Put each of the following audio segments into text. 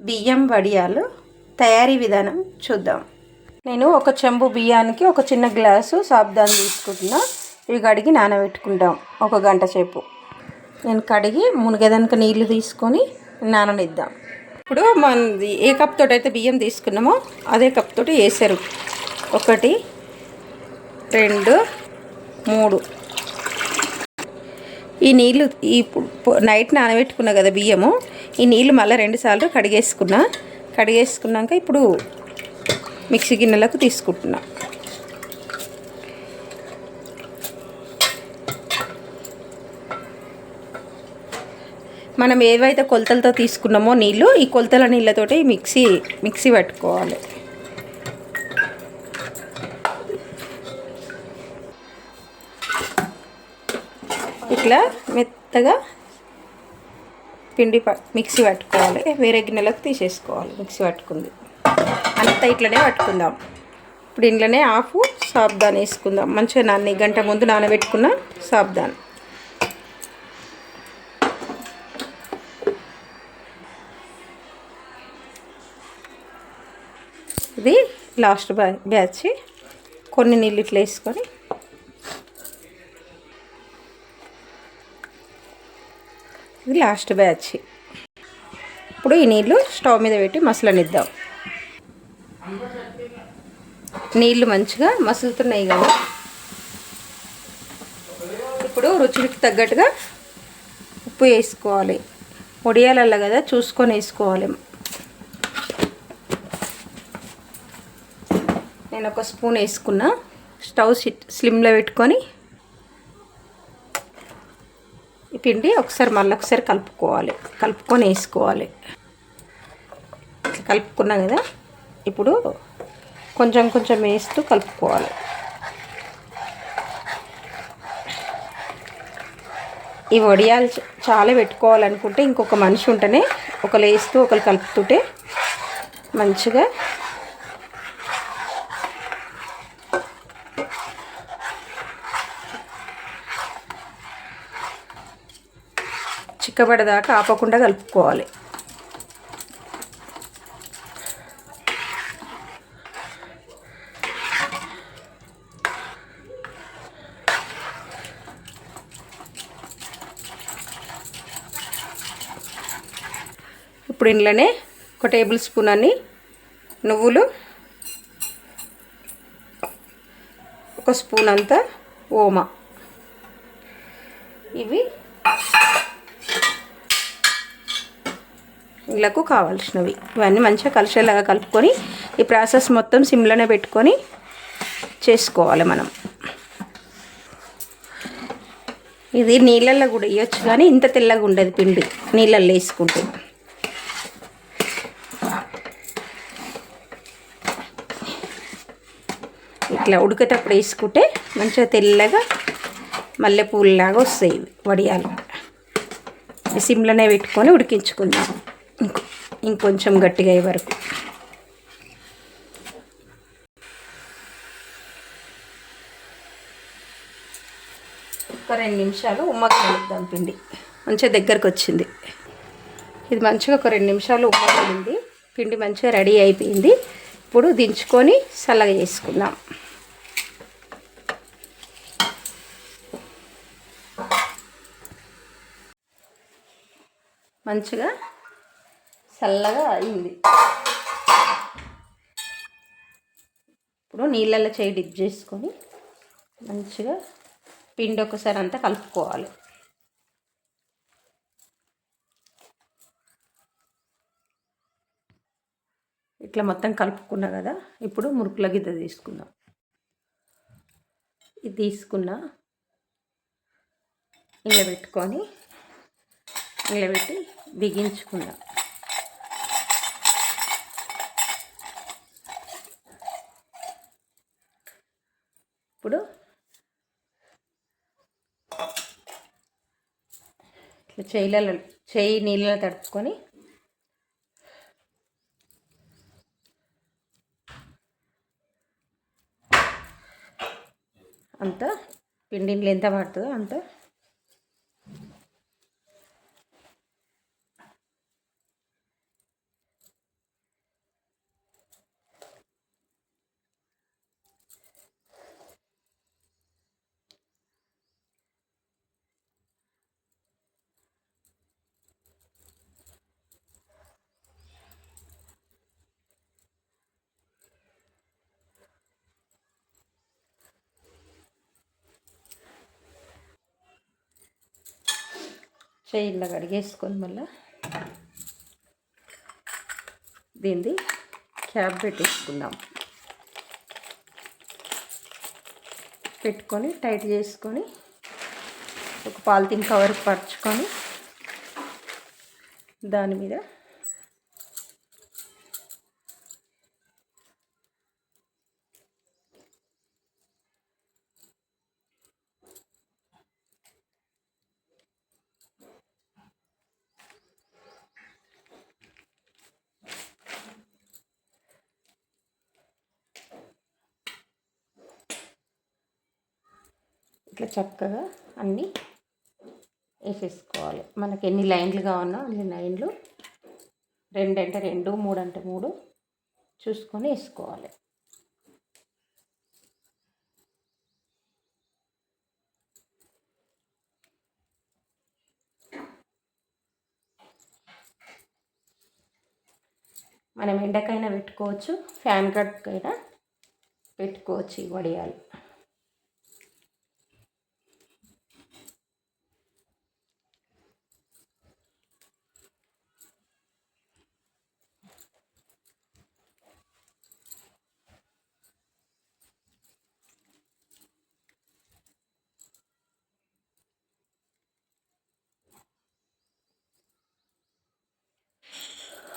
బియ్యం వడియాలు తయారీ విధానం చూద్దాం. నేను ఒక చెంబు బియ్యానికి ఒక చిన్న గ్లాసు సాబుదానా తీసుకుంటున్నా. ఇవి కడిగి నానబెట్టుకుంటాం ఒక గంట సేపు. నేను కడిగి మునిగేదానికి నీళ్లు తీసుకొని నాననిద్దాం. ఇప్పుడు మనది ఏ కప్ తోటి అయితే బియ్యం తీసుకున్నామో అదే కప్ తోటి వేసారు. 1 2 3. ఈ నీళ్ళు నైట్ నానబెట్టుకున్నా కదా బియ్యము, ఈ నీళ్ళు మళ్ళీ 2 సార్లు కడిగేసుకున్నాక ఇప్పుడు మిక్సీ గిన్నెలకు తీసుకుంటున్నా. మనం ఏవైతే కొలతలతో తీసుకున్నామో నీళ్ళు, ఈ కొలతల నీళ్ళతోటి మిక్సీ పట్టుకోవాలి. ఇట్లా మెత్తగా పిండి మిక్సీ పట్టుకోవాలి. వేరే గిన్నెలకు తీసేసుకోవాలి. మిక్సీ పట్టుకుంది అంతా ఇట్లనే పట్టుకుందాం. ఇప్పుడు ఇంట్లోనే హాఫ్ సాబుదానా వేసుకుందాం. మంచిగా గంట ముందు నానబెట్టుకున్న సాబుదానా. ఇది లాస్ట్ బ్యాచ్. కొన్ని నీళ్ళు ఇట్లా వేసుకొని ఇది లాస్ట్ బ్యాచ్. ఇప్పుడు ఈ నీళ్ళు స్టవ్ మీద పెట్టి మసలనిద్దాం. నీళ్ళు మంచిగా మసులుతున్నాయి కదా. ఇప్పుడు రుచికి తగ్గట్టుగా ఉప్పు వేసుకోవాలి. వడియాలల్ల కదా చూసుకొని వేసుకోవాలి. నేను 1 స్పూన్ వేసుకున్నా. స్టవ్ స్లిమ్లో పెట్టుకొని ఈ పిండి మళ్ళొకసారి కలుపుకొని వేసుకోవాలి. కలుపుకున్నా కదా. ఇప్పుడు కొంచెం వేస్తూ కలుపుకోవాలి. ఈ వడియాలు చాలా పెట్టుకోవాలనుకుంటే ఇంకొక మనిషి ఉంటేనే ఒకరు వేస్తూ ఒకరు కలుపుతుంటే మంచిగా చిక్కబడేదాకా ఆపకుండా కలుపుకోవాలి. ఇప్పుడు ఇంట్లోనే 1 టేబుల్ స్పూన్ అన్ని నువ్వులు, 1 స్పూన్ అంతా ఓమా, ఇవి ఇళ్ళకు కావాల్సినవి. ఇవన్నీ మంచిగా కలిసేలాగా కలుపుకొని ఈ ప్రాసెస్ మొత్తం సిమ్లోనే పెట్టుకొని చేసుకోవాలి మనం. ఇది నీళ్ళల్లో కూడా వేయచ్చు, కానీ ఇంత తెల్లగా ఉండదు పిండి నీళ్ళల్లో వేసుకుంటే. ఇట్లా ఉడికేటప్పుడు వేసుకుంటే మంచిగా తెల్లగా మల్లెపూలలాగా వస్తాయి వడియాలు. సిమ్లోనే పెట్టుకొని ఉడికించుకుందాం ఇంకొంచెం గట్టిగా అయ్యే వరకు. ఒక 2 నిమిషాలు ఉమ్మగలుగుతాం. పిండి మంచిగా దగ్గరకు వచ్చింది. ఇది మంచిగా ఒక 2 నిమిషాలు ఉమ్మగలింది. పిండి మంచిగా రెడీ అయిపోయింది. ఇప్పుడు దించుకొని చల్లగా చేసుకుందాం. మంచిగా చల్లగా అయింది. ఇప్పుడు నీళ్ళల్లో చేయి డిప్ చేసుకొని మంచిగా పిండి ఒకసారి అంతా కలుపుకోవాలి. ఇట్లా మొత్తం కలుపుకున్నా కదా. ఇప్పుడు మురుకుల గిద్ద తీసుకుందాం. ఇది తీసుకున్నా ఇలా పెట్టుకొని బిగించుకుందాం. ఇప్పుడు ఇట్లా చేయి నీళ్ళలో తడుపుకొని అంత పిండిని ఎంత పడుతుందో అంత చెయ్యి ఇలా కడిగేసుకొని మళ్ళీ దీన్ని క్యాప్ పెట్టేసుకుందాం. పెట్టుకొని టైట్ చేసుకొని ఒక పాలిథిన్ కవర్ పరుచుకొని దాని మీద ఇట్లా చక్కగా అన్నీ వేసేసుకోవాలి. మనకి ఎన్ని లైన్లు కావాలో అన్ని లైన్లు, 2 అంటే 2, 3 అంటే 3 చూసుకొని వేసుకోవాలి. మనం ఎండకైనా పెట్టుకోవచ్చు, ఫ్యాన్ కట్కైనా పెట్టుకోవచ్చు ఈ వడియాలు.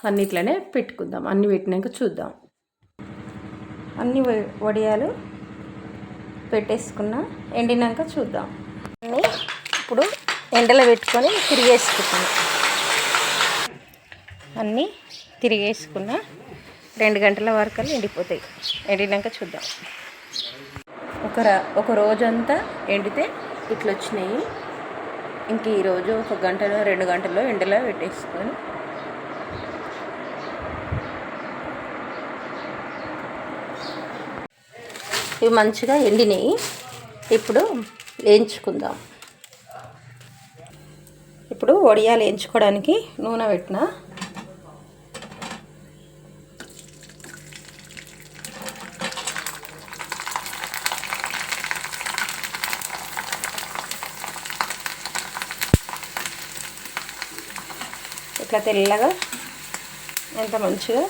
అన్నిట్లనే పెట్టుకుందాం. అన్నీ పెట్టినాక చూద్దాం. అన్ని వడియాలు పెట్టేసుకున్న, ఎండినాక చూద్దాం. అన్నీ ఇప్పుడు ఎండలో పెట్టుకొని తిరిగేసుకుంటాం. అన్నీ తిరిగేసుకున్న 2 గంటల వరకు ఎండిపోతాయి. ఎండినాక చూద్దాం. ఒక రోజంతా ఎండితే ఇట్లా వచ్చినాయి. ఇంక ఈరోజు 1 గంటలో 2 గంటల్లో ఎండలో పెట్టేసుకొని ఇవి మంచిగా ఎండినాయి. ఇప్పుడు వేయించుకుందాం. ఇప్పుడు వడియాలు వేయించుకోవడానికి నూనె పెట్టిన. ఇట్లా తెల్లగా ఎంత మంచిగా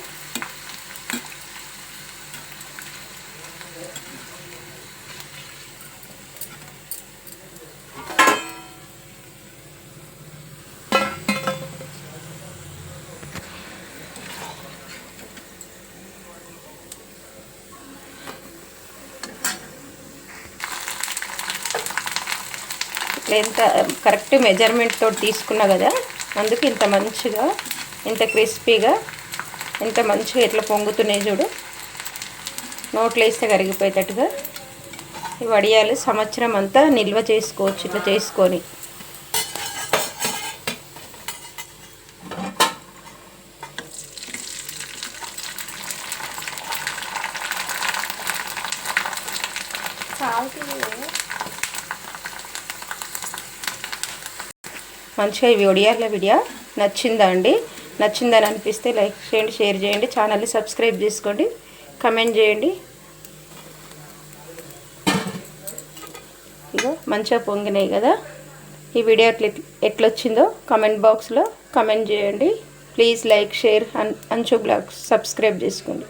ఎంత కరెక్ట్ మెజర్మెంట్ తోటి తీసుకున్నా కదా, అందుకు ఇంత మంచిగా, ఇంత క్రిస్పీగా, ఇంత మంచిగా ఇట్లా పొంగుతున్నాయి చూడు. నోట్లో వేస్తే కరిగిపోయేటట్టుగా ఈ వడియాలు సంవత్సరం అంతా నిల్వ చేసుకోవచ్చు ఇట్లా చేసుకొని. మంచిగా ఈ వడియాల వీడియో నచ్చిందా అండి? నచ్చిందని అనిపిస్తే లైక్ చేయండి, షేర్ చేయండి, ఛానల్ని సబ్స్క్రైబ్ చేసుకోండి, కమెంట్ చేయండి. ఇగో మంచిగా పొంగినాయి కదా. ఈ వీడియో ఎట్లొచ్చిందో కమెంట్ బాక్స్లో కమెంట్ చేయండి. ప్లీజ్ లైక్, షేర్, అంచు బ్లాగ్స్ సబ్స్క్రైబ్ చేసుకోండి.